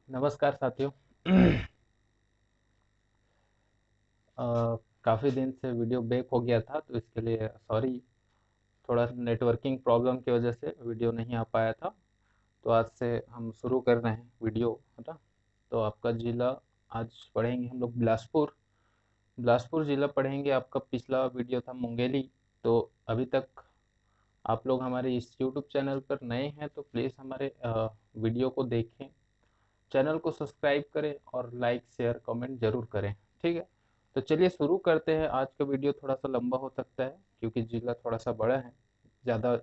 नमस्कार साथियों। काफ़ी दिन से वीडियो बैक हो गया था तो इसके लिए सॉरी। थोड़ा नेटवर्किंग प्रॉब्लम की वजह से वीडियो नहीं आ पाया था। तो आज से हम शुरू कर रहे हैं वीडियो, है ना। तो आपका ज़िला आज पढ़ेंगे हम लोग बिलासपुर। बिलासपुर ज़िला पढ़ेंगे। आपका पिछला वीडियो था मुंगेली। तो अभी तक आप लोग हमारे इस यूट्यूब चैनल पर नए हैं तो प्लीज़ हमारे वीडियो को देखें, चैनल को सब्सक्राइब करें और लाइक शेयर कमेंट जरूर करें। ठीक है, तो चलिए शुरू करते हैं। आज का वीडियो थोड़ा सा लंबा हो सकता है क्योंकि जिला थोड़ा सा बड़ा है, ज़्यादा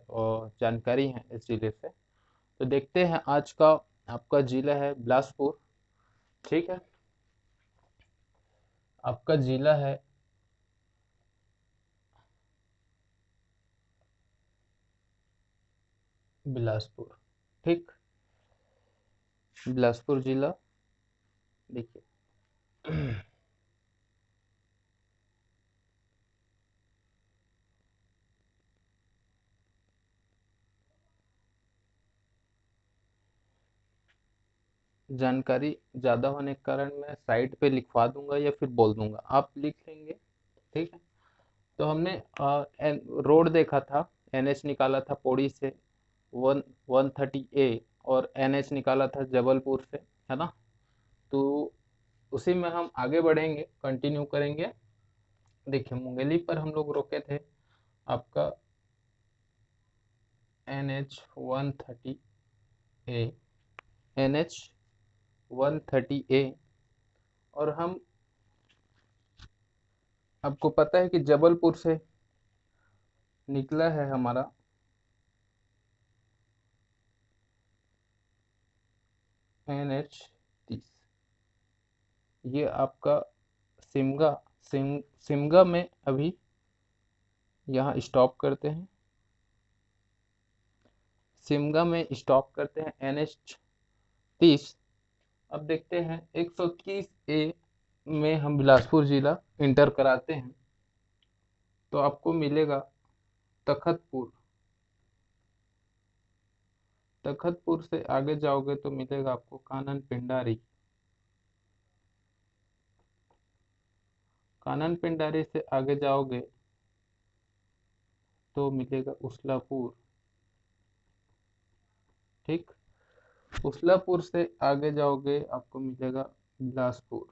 जानकारी है इस जिले से। तो देखते हैं आज का। आपका जिला है बिलासपुर। ठीक है, आपका जिला है बिलासपुर। ठीक, बिलासपुर जिला। देखिए, जानकारी ज़्यादा होने के कारण मैं साइड पे लिखवा दूंगा या फिर बोल दूंगा, आप लिख लेंगे। ठीक है, तो हमने रोड देखा था। एनएच निकाला था पौड़ी से 130A, और एनएच निकाला था जबलपुर से, है ना। तो उसी में हम आगे बढ़ेंगे, कंटिन्यू करेंगे। देखिए, मुंगेली पर हम लोग रोके थे। आपका NH 130A, NH 130A। और हम, आपको पता है कि जबलपुर से निकला है हमारा NH 30। ये आपका सिमगा, सिमगा में अभी यहाँ स्टॉप करते हैं। सिमगा में स्टॉप करते हैं NH 30। अब देखते हैं 130A में हम बिलासपुर जिला इंटर कराते हैं तो आपको मिलेगा तखतपुर। तखतपुर से आगे जाओगे तो मिलेगा आपको कानन पिंडारी। कानन पिंडारी से आगे जाओगे तो मिलेगा उसलापुर। ठीक, उसलापुर से आगे जाओगे आपको मिलेगा बिलासपुर।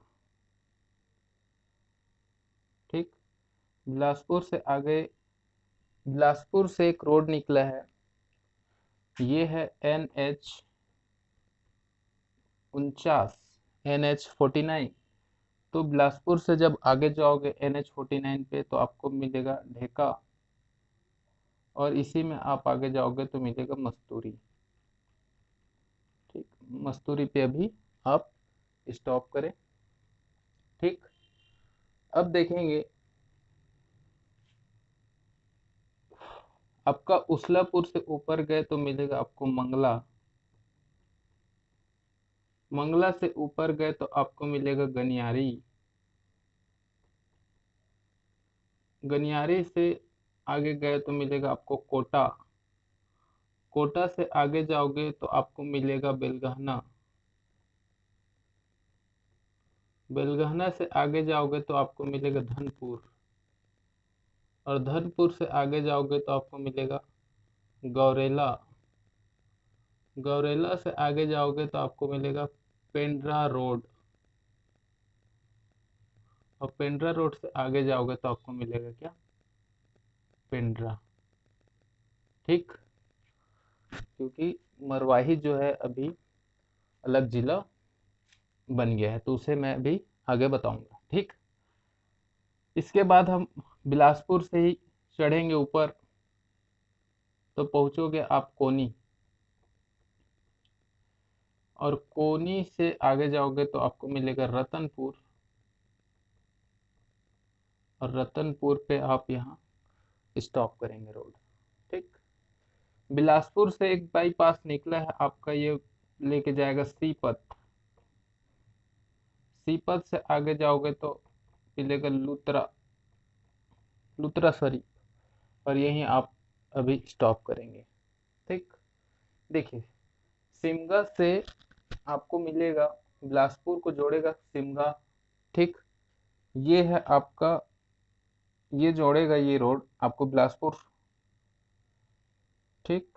ठीक, बिलासपुर से आगे, बिलासपुर से एक रोड निकला है, ये है NH 49, NH 49। तो बिलासपुर से जब आगे जाओगे NH 49 पे तो आपको मिलेगा ढेका, और इसी में आप आगे जाओगे तो मिलेगा मस्तूरी। ठीक, मस्तूरी पे अभी आप स्टॉप करें। ठीक, अब देखेंगे आपका उसलापुर से ऊपर गए तो मिलेगा आपको मंगला। मंगला से ऊपर गए तो आपको मिलेगा गनियारी। गनियारी से आगे गए तो मिलेगा आपको कोटा। कोटा से आगे जाओगे तो आपको मिलेगा बेलगहना। बेलगहना से आगे जाओगे तो आपको मिलेगा धनपुर। और धनपुर से आगे जाओगे तो आपको मिलेगा गौरेला। गौरेला से आगे जाओगे तो आपको मिलेगा पेंड्रा रोड। और पेंड्रा रोड से आगे जाओगे तो आपको मिलेगा क्या, पेंड्रा। ठीक, क्योंकि मरवाही जो है अभी अलग जिला बन गया है तो उसे मैं अभी आगे बताऊंगा। ठीक, इसके बाद हम बिलासपुर से ही चढ़ेंगे ऊपर तो पहुंचोगे आप कोनी। और कोनी से आगे जाओगे तो आपको मिलेगा रतनपुर। और रतनपुर पे आप यहाँ स्टॉप करेंगे रोड। ठीक, बिलासपुर से एक बाईपास निकला है आपका, ये लेके जाएगा सीपत। सीपत से आगे जाओगे तो मिलेगा लुत्रा, लुत्रा और यहीं आप अभी स्टॉप करेंगे। ठीक, देखिए, सिमगा से आपको मिलेगा बिलासपुर को जोड़ेगा सिमगा, ठीक। ये है आपका, ये जोड़ेगा ये रोड आपको बिलासपुर, ठीक।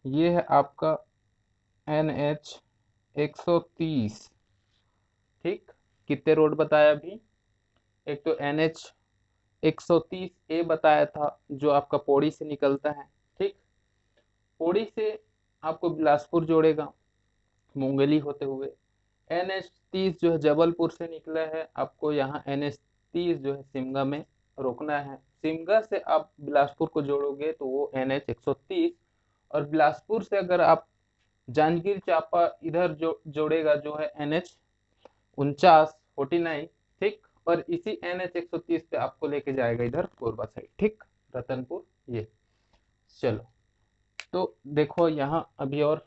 ये है आपका NH 130, ठीक। कितने रोड बताया अभी? एक तो NH 130A बताया था जो आपका पौड़ी से निकलता है, ठीक। पौड़ी से आपको बिलासपुर जोड़ेगा मुंगेली होते हुए। NH 30 जो है जबलपुर से निकला है, आपको यहाँ NH 30 जो है सिमगा में रोकना है। सिमगा से आप बिलासपुर को जोड़ोगे तो वो NH 130, और बिलासपुर से अगर आप जांजगीर चांपा इधर जो जोड़ेगा जो है NH 49, ठीक। और इसी NH 130 पे आपको लेके जाएगा इधर कोरबा साइड, ठीक, रतनपुर ये। चलो तो देखो यहाँ अभी, और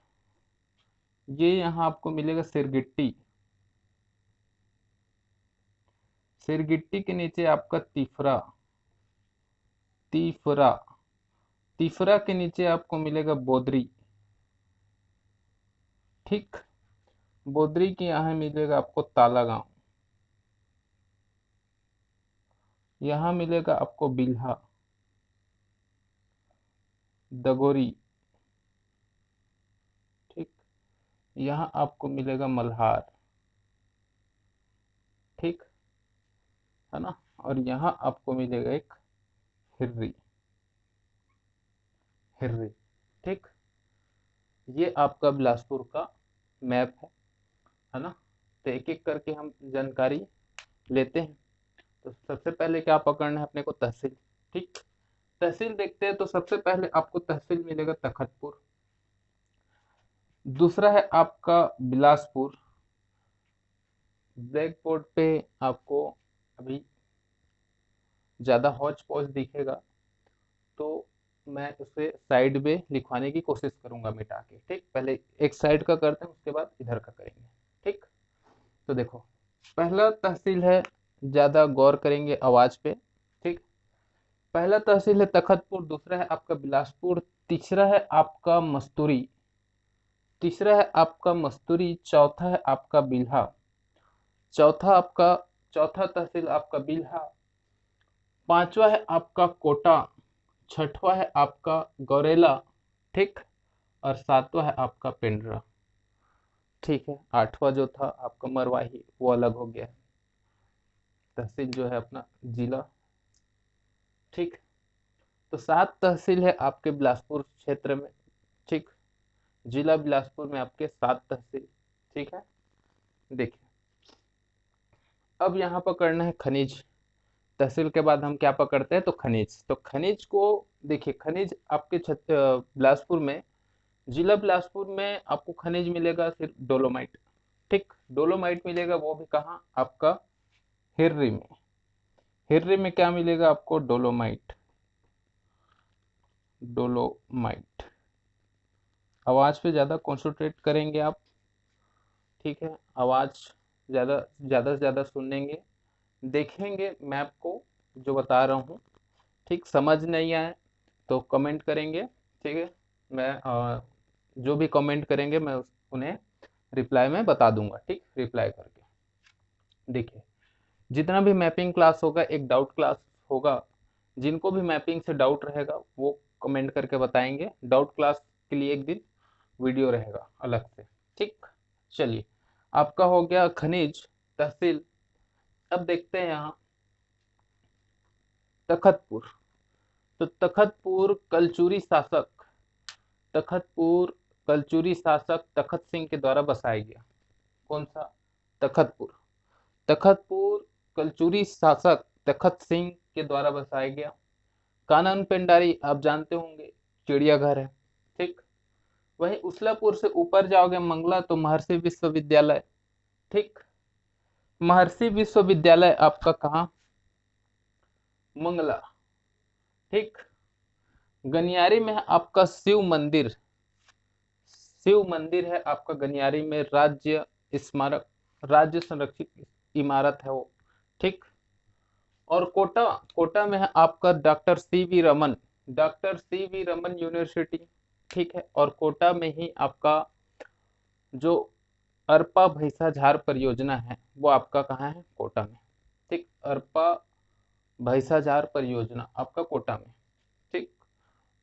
ये यहाँ आपको मिलेगा सिरगिट्टी, सिरगिट्टी के नीचे आपका तीफरा, तीफरा, तीफरा के नीचे आपको मिलेगा बोदरी, ठीक। बोदरी के यहाँ मिलेगा आपको ताला गांव, यहाँ मिलेगा आपको बिल्हा, दगोरी, ठीक। यहाँ आपको मिलेगा मल्हार, ठीक है ना। और यहाँ आपको मिलेगा एक हिर्री, हिर्री, ठीक। ये आपका बिलासपुर का मैप है ना। तो एक एक करके हम जानकारी लेते हैं। तो सबसे पहले क्या पकड़ना है अपने को? तहसील, ठीक। तहसील देखते हैं तो सबसे पहले आपको तहसील मिलेगा तखतपुर। दूसरा है आपका बिलासपुर। ब्लैक बोर्ड पे आपको अभी ज्यादा हौच पौच दिखेगा तो मैं उसे साइड में लिखवाने की कोशिश करूंगा मिटा के, ठीक। पहले एक साइड का करते हैं, उसके बाद इधर का करेंगे, ठीक। तो देखो, पहला तहसील है, ज्यादा गौर करेंगे आवाज पे, ठीक। पहला तहसील है तखतपुर, दूसरा है आपका बिलासपुर, तीसरा है आपका मस्तूरी, तीसरा है आपका मस्तूरी, चौथा है आपका बिल्हा, चौथा आपका, चौथा तहसील आपका बिल्हा, पांचवा है आपका कोटा, छठवा है आपका गौरेला, ठीक। और सातवां है आपका पिंडरा, ठीक है। आठवां जो था आपका मरवाही वो अलग हो गया है। तहसील जो है अपना जिला, ठीक। तो 7 तहसील है आपके बिलासपुर क्षेत्र में, ठीक। जिला बिलासपुर में आपके 7 तहसील, ठीक है। देखिए अब यहाँ पकड़ना है खनिज। तहसील के बाद हम क्या पकड़ते हैं? तो खनिज। तो खनिज को देखिए, खनिज आपके बिलासपुर में, जिला बिलासपुर में आपको खनिज मिलेगा सिर्फ डोलोमाइट, ठीक। डोलोमाइट मिलेगा, वो भी कहाँ? आपका हिर्री में। हिर्री में क्या मिलेगा आपको? Dolomite, dolomite. आवाज पे ज्यादा कॉन्सेंट्रेट करेंगे आप, ठीक है। आवाज ज्यादा ज्यादा से ज्यादा सुनेंगे, देखेंगे मैप को जो बता रहा हूँ, ठीक। समझ नहीं आए तो कमेंट करेंगे, ठीक है। मैं जो भी कमेंट करेंगे मैं उन्हें रिप्लाई में बता दूंगा, ठीक, रिप्लाई करके। देखिए जितना भी मैपिंग क्लास होगा एक डाउट क्लास होगा, जिनको भी मैपिंग से डाउट रहेगा वो कमेंट करके बताएंगे। डाउट क्लास के लिए एक दिन वीडियो रहेगा अलग से, ठीक। चलिए, आपका हो गया खनिज, तहसील। अब देखते हैं यहाँ तखतपुर। तो तखतपुर कलचुरी शासक, तखतपुर कलचुरी शासक तखत सिंह के द्वारा बसाया गया। कौन सा? तखतपुर। तखतपुर कलचुरी शासक तखत सिंह के द्वारा बसाया गया। कानन पेंडारी आप जानते होंगे, चिड़ियाघर है, ठीक। वहीं उसलापुर से ऊपर जाओगे मंगला तो महर्षि विश्वविद्यालय, ठीक। महर्षि विश्वविद्यालय आपका कहाँ? मंगला, ठीक। गनियारी में है आपका शिव मंदिर, शिव मंदिर है आपका गनियारी में, राज्य स्मारक, राज्य संरक्षित इमारत है वो, ठीक। और कोटा, कोटा में है आपका doctor CV Raman, doctor CV Raman university, ठीक है। और कोटा में ही आपका जो अरपा भैंसा झार परियोजना है वो आपका कहाँ है, कोटा में। ठीक, अरपा भैंसा झार परियोजना आपका कोटा में। ठीक,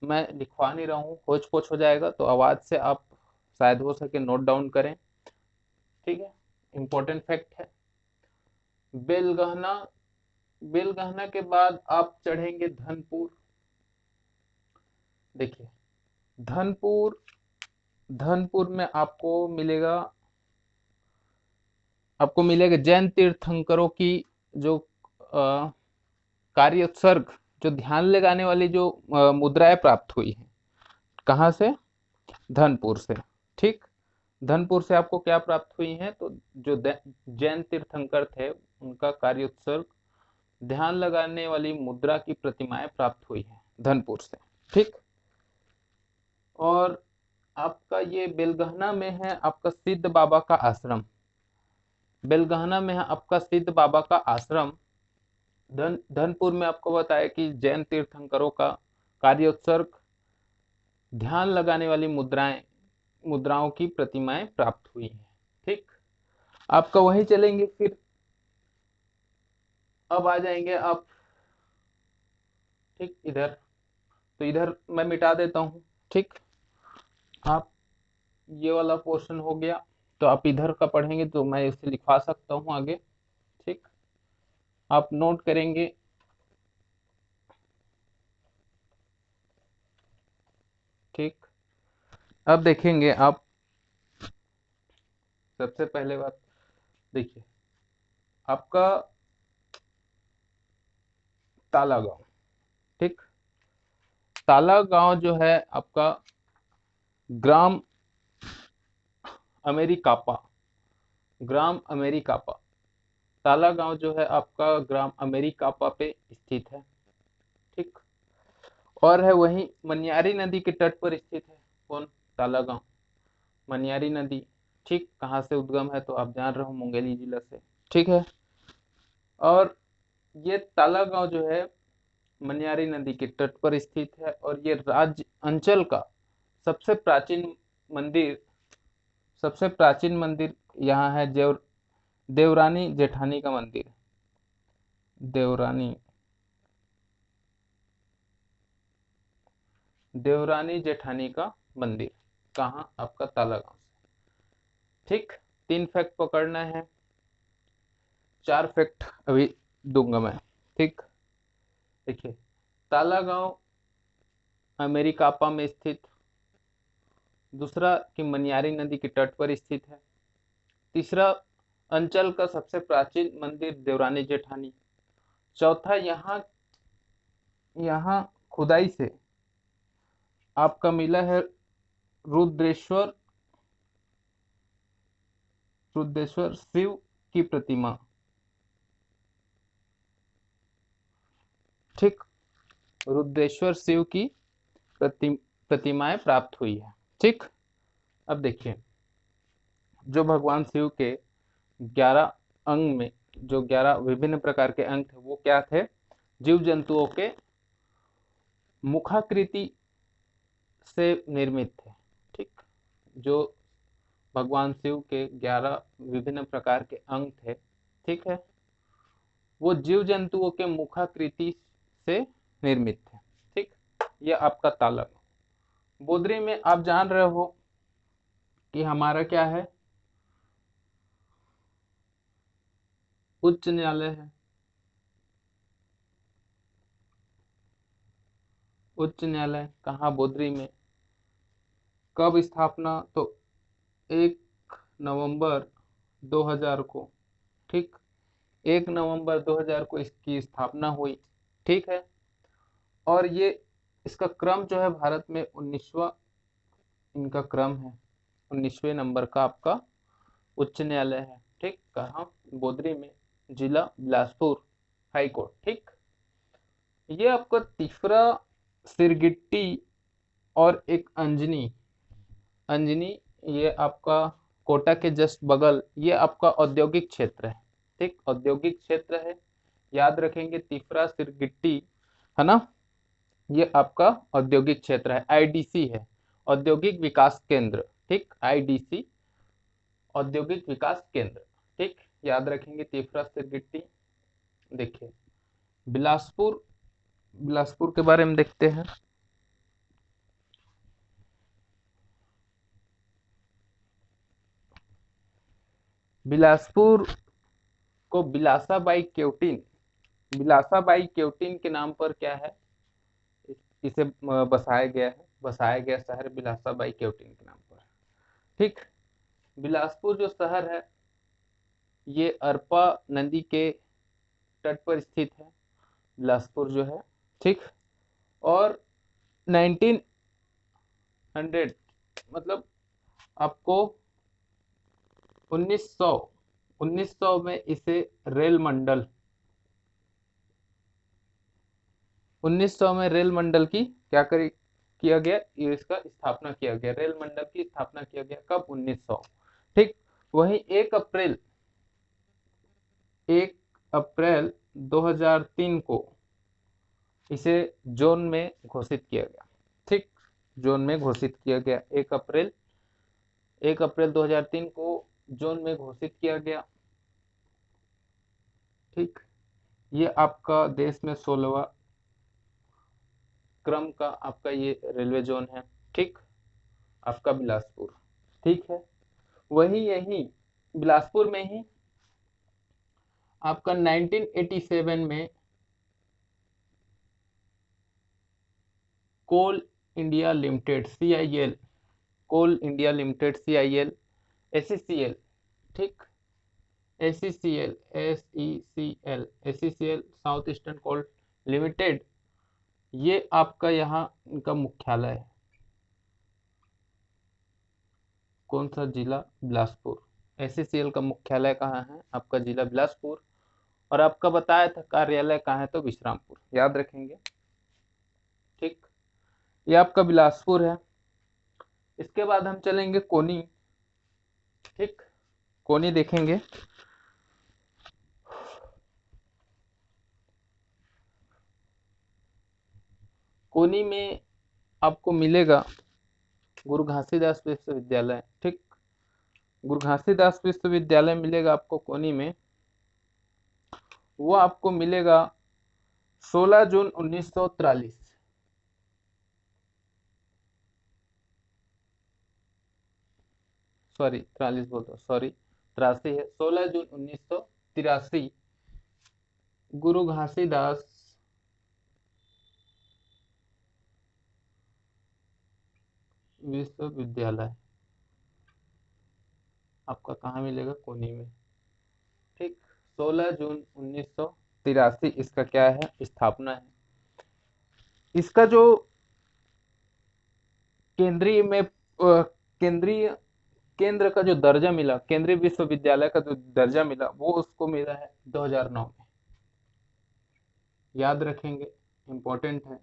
मैं लिखवा नहीं रहा हूँ, होच पोच हो जाएगा तो आवाज से आप शायद हो सके नोट डाउन करें। ठीक है, इंपॉर्टेंट फैक्ट है। बेलगहना, बेलगहना के बाद आप चढ़ेंगे धनपुर। देखिए धनपुर, धनपुर में आपको मिलेगा जैन तीर्थंकरों की जो कार्य उत्सर्ग, जो ध्यान लगाने वाली जो मुद्राएं प्राप्त हुई है, कहाँ से, धनपुर से। ठीक, धनपुर से आपको क्या प्राप्त हुई है, तो जो जैन तीर्थंकर थे उनका कार्य उत्सर्ग, ध्यान लगाने वाली मुद्रा की प्रतिमाएं प्राप्त हुई है धनपुर से। ठीक, और आपका ये बेलगहना में है आपका सिद्ध बाबा का आश्रम। बेलगहना में है आपका सिद्ध बाबा का आश्रम। धनपुर में आपको बताया कि जैन तीर्थंकरों का कार्योत्सर्ग, ध्यान लगाने वाली मुद्राओं की प्रतिमाएं प्राप्त हुई हैं। ठीक, आपका वहीं चलेंगे फिर, अब आ जाएंगे आप। ठीक, इधर तो इधर मैं मिटा देता हूं। ठीक, आप ये वाला पोर्शन हो गया, तो आप इधर का पढ़ेंगे तो मैं इसे लिखवा सकता हूं आगे। ठीक, आप नोट करेंगे। ठीक, अब देखेंगे आप, सबसे पहले बात देखिए आपका ताला गांव। ठीक, ताला गांव जो है आपका ग्राम अमेरिकापा, ग्राम अमेरिकापा, ताला गांव जो है आपका ग्राम अमेरिकापा पे स्थित है। ठीक, और है वही मनियारी नदी के तट पर स्थित है। कौन, ताला गांव, मनियारी नदी। ठीक, कहाँ से उद्गम है तो आप जान रहे हो, मुंगेली जिला से। ठीक है, और ये ताला गांव जो है मनियारी नदी के तट पर स्थित है, और ये राज्य अंचल का सबसे प्राचीन मंदिर, सबसे प्राचीन मंदिर यहाँ है देवरानी जेठानी का मंदिर। देवरानी, देवरानी जेठानी का मंदिर कहाँ, आपका ताला गांव से। ठीक, 3 फैक्ट पकड़ना है, 4 फैक्ट अभी दूंगा मैं। ठीक, देखिए ताला गांव अमेरिकापा में स्थित, दूसरा कि मनियारी नदी के तट पर स्थित है, तीसरा अंचल का सबसे प्राचीन मंदिर देवरानी जेठानी, चौथा यहाँ यहाँ खुदाई से आपका मिला है रुद्रेश्वर, रुद्रेश्वर शिव की प्रतिमा। ठीक, रुद्रेश्वर शिव की प्रतिमाएं प्राप्त हुई है। ठीक, अब देखिए जो भगवान शिव के 11 अंग में, जो 11 विभिन्न प्रकार के अंग थे वो क्या थे, जीव जंतुओं के मुखाकृति से निर्मित थे। ठीक, जो भगवान शिव के 11 विभिन्न प्रकार के अंग थे, ठीक है, वो जीव जंतुओं के मुखाकृति से निर्मित थे। ठीक, ये आपका ताला। बोदरी में आप जान रहे हो कि हमारा क्या है, उच्च न्यायालय है। उच्च न्यायालय कहाँ, बोदरी में। कब स्थापना, तो 1 नवंबर 2000 को। ठीक, 1 नवंबर 2000 को इसकी स्थापना हुई। ठीक है, और ये इसका क्रम जो है भारत में 19वां इनका क्रम है, 19वें नंबर का आपका उच्च न्यायालय है। ठीक, कहाँ, बोदरी में, जिला बिलासपुर, हाई कोर्ट। ठीक, ये आपका तीसरा सिरगिट्टी और एक अंजनी, अंजनी ये आपका कोटा के जस्ट बगल, ये आपका औद्योगिक क्षेत्र है। ठीक, औद्योगिक क्षेत्र है, याद रखेंगे, तीसरा सिरगिट्टी है ना, ये आपका औद्योगिक क्षेत्र है, आईडीसी है, औद्योगिक विकास केंद्र। ठीक, आईडीसी, औद्योगिक विकास केंद्र। ठीक, याद रखेंगे तीसरा सिरगिट्टी। देखिए बिलासपुर, बिलासपुर के बारे में देखते हैं। बिलासपुर को बिलासाबाई केवटिन, बिलासाबाई केवटिन के नाम पर क्या है, इसे बसाया गया है, बसाया गया शहर बिलासाबाई केवटिन के नाम पर। ठीक, बिलासपुर जो शहर है ये अरपा नदी के तट पर स्थित है, बिलासपुर जो है। ठीक, और 1900 मतलब आपको 1900 में इसे रेल मंडल, 1900 में रेल मंडल की क्या करी किया गया, ये इसका स्थापना किया गया, रेल मंडल की स्थापना किया गया कब, 1900। ठीक, वही 1 अप्रैल 2003 को इसे जोन में घोषित किया गया। ठीक, जोन में घोषित किया गया, 1 अप्रैल 2003 को जोन में घोषित किया गया। ठीक, ये आपका देश में 16वां क्रम का आपका ये रेलवे जोन है। ठीक, आपका बिलासपुर। ठीक है, वही यही बिलासपुर में ही आपका 1987 में कोल इंडिया लिमिटेड CIL, कोल इंडिया लिमिटेड CIL, SECL। ठीक, SECL, SECL साउथ ईस्टर्न कोल लिमिटेड, ये आपका यहाँ इनका मुख्यालय है। कौन सा जिला, बिलासपुर। SECL का मुख्यालय कहाँ है, आपका जिला बिलासपुर। और आपका बताया था कार्यालय कहाँ है, तो विश्रामपुर, याद रखेंगे। ठीक, ये आपका बिलासपुर है। इसके बाद हम चलेंगे कोनी। ठीक, कोनी देखेंगे। कोनी में आपको मिलेगा गुरु घासीदास विश्वविद्यालय। ठीक, गुरु घासीदास विश्वविद्यालय मिलेगा आपको कोनी में, वो आपको मिलेगा 16 जून 1943, सॉरी 43 बोल दो, सॉरी 83 है, 16 जून 1983 गुरु घासीदास विश्वविद्यालय आपका कहाँ मिलेगा, कोनी में। ठीक, 16 जून 1983 इसका क्या है, स्थापना है। इसका जो केंद्रीय में केंद्रीय केंद्र का जो दर्जा मिला, केंद्रीय विश्वविद्यालय का जो दर्जा मिला, वो उसको मिला है 2009 में, याद रखेंगे, इंपॉर्टेंट है।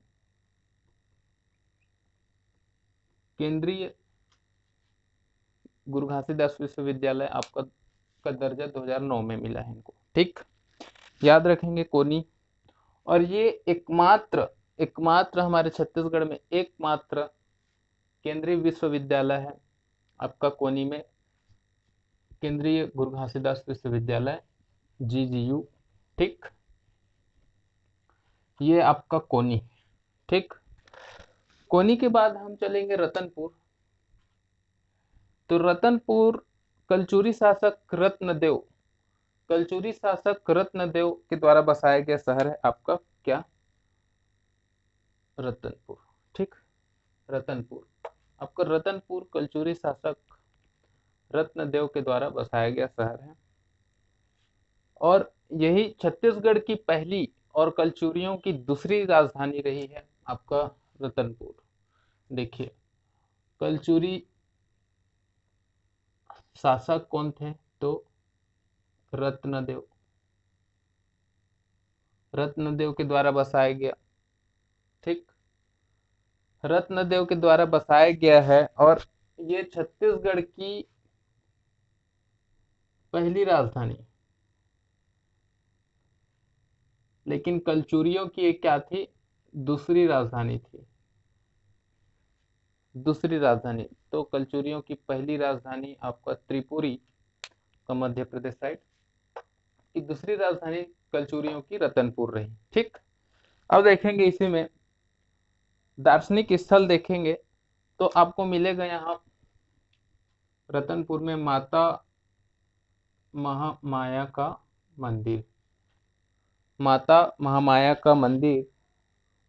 केंद्रीय गुरु घासीदास विश्वविद्यालय आपका का दर्जा 2009 में मिला है इनको। ठीक, याद रखेंगे कोनी। और ये एकमात्र एकमात्र हमारे छत्तीसगढ़ में एकमात्र केंद्रीय विश्वविद्यालय है आपका कोनी में, केंद्रीय गुरु घासीदास विश्वविद्यालय GGU। ठीक, ये आपका कोनी। ठीक, कोनी के बाद हम चलेंगे रतनपुर। तो रतनपुर कलचुरी शासक रत्नदेव, कलचुरी शासक रत्नदेव के द्वारा बसाया गया शहर है आपका क्या, रतनपुर। ठीक, रतनपुर आपका, रतनपुर कलचुरी शासक रत्नदेव के द्वारा बसाया गया शहर है। और यही छत्तीसगढ़ की पहली और कलचुरियों की दूसरी राजधानी रही है आपका रतनपुर। देखिए कलचुरी शासक कौन थे, तो रत्नदेव, रत्नदेव के द्वारा बसाया गया। ठीक, रत्नदेव के द्वारा बसाया गया है, और ये छत्तीसगढ़ की पहली राजधानी, लेकिन कलचुरियों की एक क्या थी, दूसरी राजधानी थी, दूसरी राजधानी। तो कलचुरियों की पहली राजधानी आपका त्रिपुरी, का मध्य प्रदेश साइड की दूसरी राजधानी कलचुरियों की रतनपुर रही। ठीक, अब देखेंगे इसी में दार्शनिक स्थल देखेंगे तो आपको मिलेगा यहाँ रतनपुर में माता महामाया का मंदिर, माता महामाया का मंदिर,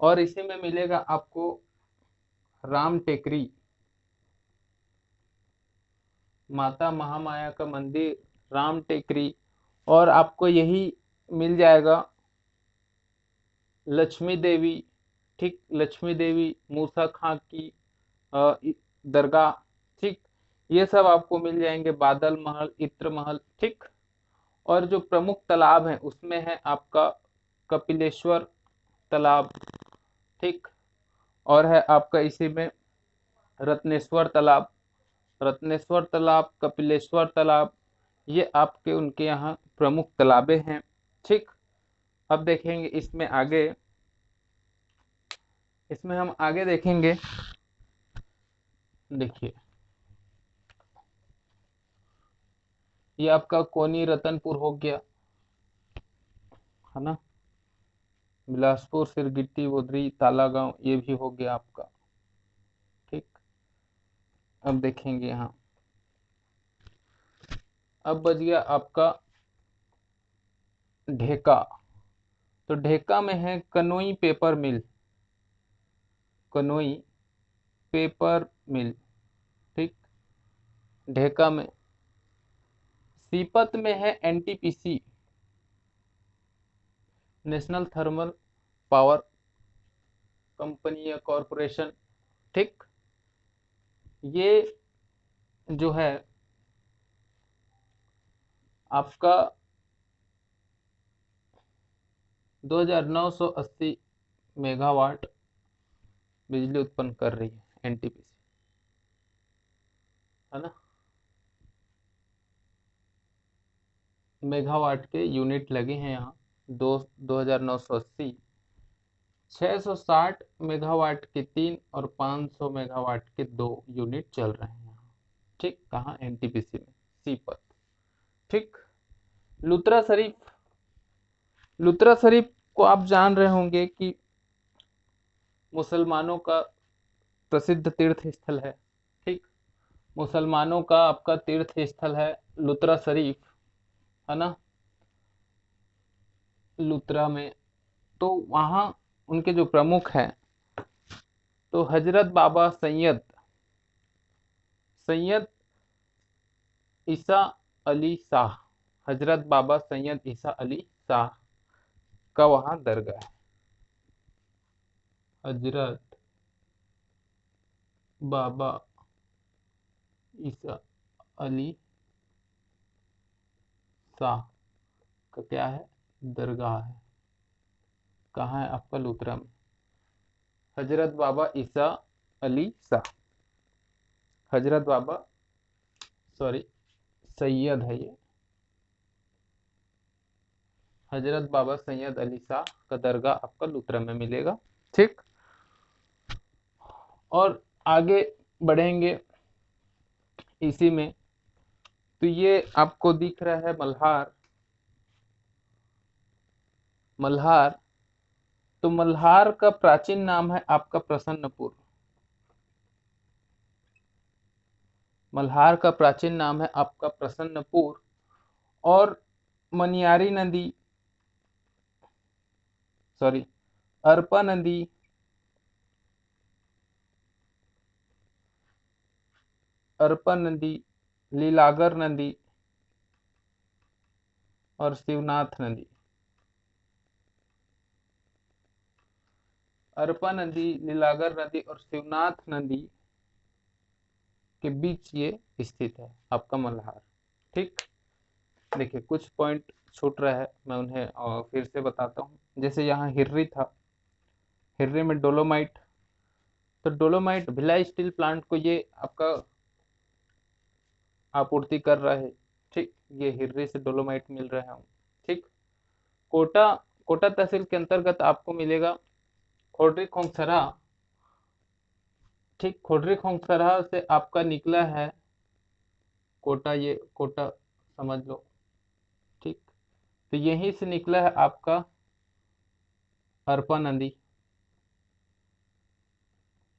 और इसी में मिलेगा आपको राम टेकरी, माता महामाया का मंदिर, राम टेकरी, और आपको यही मिल जाएगा लक्ष्मी देवी। ठीक, लक्ष्मी देवी, मूसा खां की दरगाह। ठीक, ये सब आपको मिल जाएंगे, बादल महल, इत्र महल। ठीक, और जो प्रमुख तालाब है उसमें है आपका कपिलेश्वर तालाब। ठीक, और है आपका इसी में रत्नेश्वर तालाब, रत्नेश्वर तालाब, कपिलेश्वर तालाब, ये आपके उनके यहाँ प्रमुख तालाबे हैं। ठीक, अब देखेंगे इसमें आगे, इसमें हम आगे देखेंगे। देखिए ये आपका कोनी रतनपुर हो गया, है ना, बिलासपुर, सिरगिट्टी, बोदरी, तालागांव, ये भी हो गया आपका। ठीक, अब देखेंगे यहाँ, अब बच गया आपका ढेका। तो ढेका में है कनोई पेपर मिल, कनोई पेपर मिल। ठीक, ढेका में। सीपत में है NTPC, national thermal power company या कॉरपोरेशन। ठीक, ये जो है आपका 2980 मेगावाट बिजली उत्पन्न कर रही है एनटीपीसी, है ना, मेगावाट के यूनिट लगे हैं यहाँ। 2980, 660 मेगावाट के 3 और 500 मेगावाट के 2 यूनिट चल रहे हैं यहाँ। ठीक, कहाँ, एनटीपीसी में, सीपत। ठीक, लुत्रा शरीफ, लुत्रा शरीफ को आप जान रहे होंगे कि मुसलमानों का प्रसिद्ध तीर्थ स्थल है। ठीक, मुसलमानों का आपका तीर्थ स्थल है लुत्रा शरीफ, है ना, लुत्रा में। तो वहाँ उनके जो प्रमुख हैं तो हजरत बाबा सैयद, सैयद ईसा अली शाह, हजरत बाबा सैयद ईसा अली शाह का वहाँ दरगाह है। हजरत बाबा ईसा अली शाह का क्या है, दरगाह है। कहाँ है आपका, लुत्रा में। हजरत बाबा ईसा अली शाह, हजरत बाबा, सॉरी सैयद है ये, हजरत बाबा सैयद अली शाह का दरगाह आपका लुत्रा में मिलेगा। ठीक, और आगे बढ़ेंगे इसी में, तो ये आपको दिख रहा है मल्हार, मल्हार। तो मल्हार का प्राचीन नाम है आपका प्रसन्नपुर, मल्हार का प्राचीन नाम है आपका प्रसन्नपुर। और मनियारी नदी, सॉरी अरपा नदी, अरपा नदी, लीलागर नदी और शिवनाथ नदी, अरपा नदी, लीलागर नदी और शिवनाथ नदी के बीच ये स्थित है आपका मल्हार। ठीक, देखिए कुछ पॉइंट छूट रहा है, मैं उन्हें फिर से बताता हूँ। जैसे यहाँ हिर्री था, हिर्री में डोलोमाइट, तो डोलोमाइट भिलाई स्टील प्लांट को ये आपका आपूर्ति कर रहा है। ठीक, ये हिर्री से डोलोमाइट मिल रहा है। ठीक, कोटा, कोटा तहसील के अंतर्गत आपको मिलेगा खोडरी खोंगसरा। ठीक, खोडरी खोंगसरा से आपका निकला है कोटा, ये कोटा समझ लो। ठीक, तो यहीं से निकला है आपका अरपा नदी।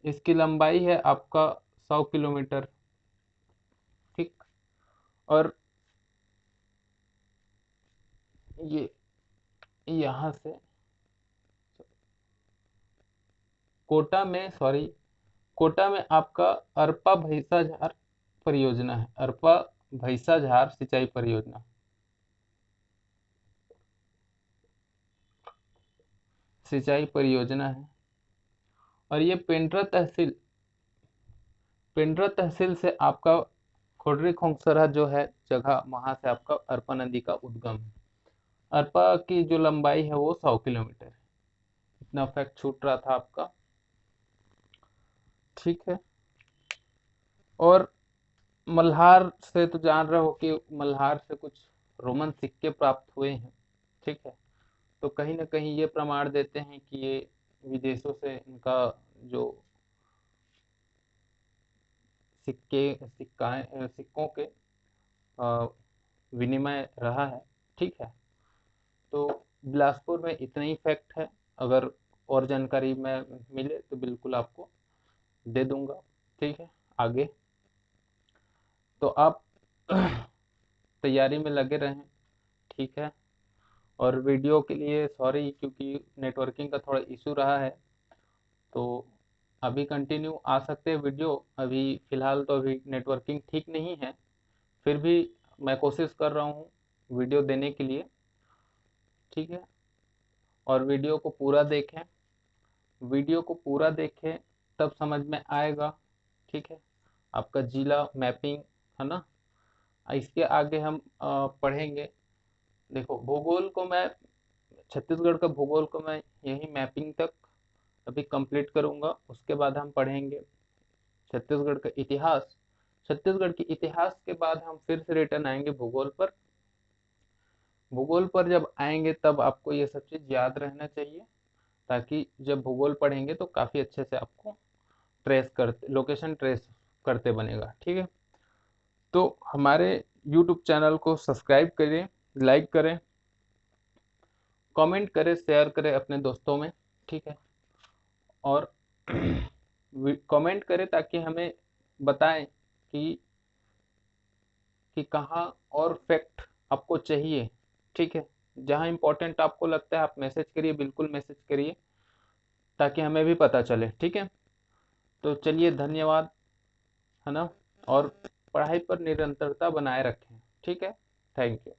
इसकी लंबाई है आपका 100 किलोमीटर। ठीक, और ये यहाँ से कोटा में आपका अरपा भैसा झार परियोजना है। अरपा भैसा झार सिंचाई परियोजना, है। और ये पेंड्रा तहसील से आपका खोडरी खोंगसरा जो है जगह, वहां से आपका अरपा नदी का उद्गम है। अरपा की जो लंबाई है वो 100 किलोमीटर है। इतना फैक्ट छूट रहा था आपका। ठीक है, और मल्हार से तो जान रहे हो कि मल्हार से कुछ रोमन सिक्के प्राप्त हुए हैं। ठीक है, तो कहीं ना कहीं ये प्रमाण देते हैं कि ये विदेशों से इनका जो सिक्कों के अ, विनिमय रहा है। ठीक है, तो बिलासपुर में इतना ही फैक्ट है। अगर और जानकारी में मिले तो बिल्कुल आपको दे दूंगा। ठीक है, आगे तो आप तैयारी में लगे रहें। ठीक है, और वीडियो के लिए सॉरी, क्योंकि नेटवर्किंग का थोड़ा इशू रहा है। तो अभी कंटिन्यू आ सकते हैं वीडियो, अभी फिलहाल तो अभी नेटवर्किंग ठीक नहीं है। फिर भी मैं कोशिश कर रहा हूँ वीडियो देने के लिए। ठीक है, और वीडियो को पूरा देखें, तब समझ में आएगा। ठीक है, आपका जिला मैपिंग, है ना। इसके आगे हम पढ़ेंगे। देखो, छत्तीसगढ़ का भूगोल को मैं यही मैपिंग तक अभी कंप्लीट करूंगा। उसके बाद हम पढ़ेंगे छत्तीसगढ़ का इतिहास। छत्तीसगढ़ के इतिहास के बाद हम फिर से रिटर्न आएंगे भूगोल पर। भूगोल पर जब आएंगे तब आपको ये सब चीज याद रहना चाहिए, ताकि जब भूगोल पढ़ेंगे तो काफी अच्छे से आपको लोकेशन ट्रेस करते बनेगा। ठीक है, तो हमारे YouTube चैनल को सब्सक्राइब करें, लाइक करें, कमेंट करें, शेयर करें अपने दोस्तों में। ठीक है, और कमेंट करें ताकि हमें बताएं कि कहाँ और फैक्ट आपको चाहिए। ठीक है, जहाँ इंपॉर्टेंट आपको लगता है आप मैसेज करिए, बिल्कुल मैसेज करिए, ताकि हमें भी पता चले। ठीक है, तो चलिए, धन्यवाद, है ना। और पढ़ाई पर निरंतरता बनाए रखें। ठीक है, थैंक यू।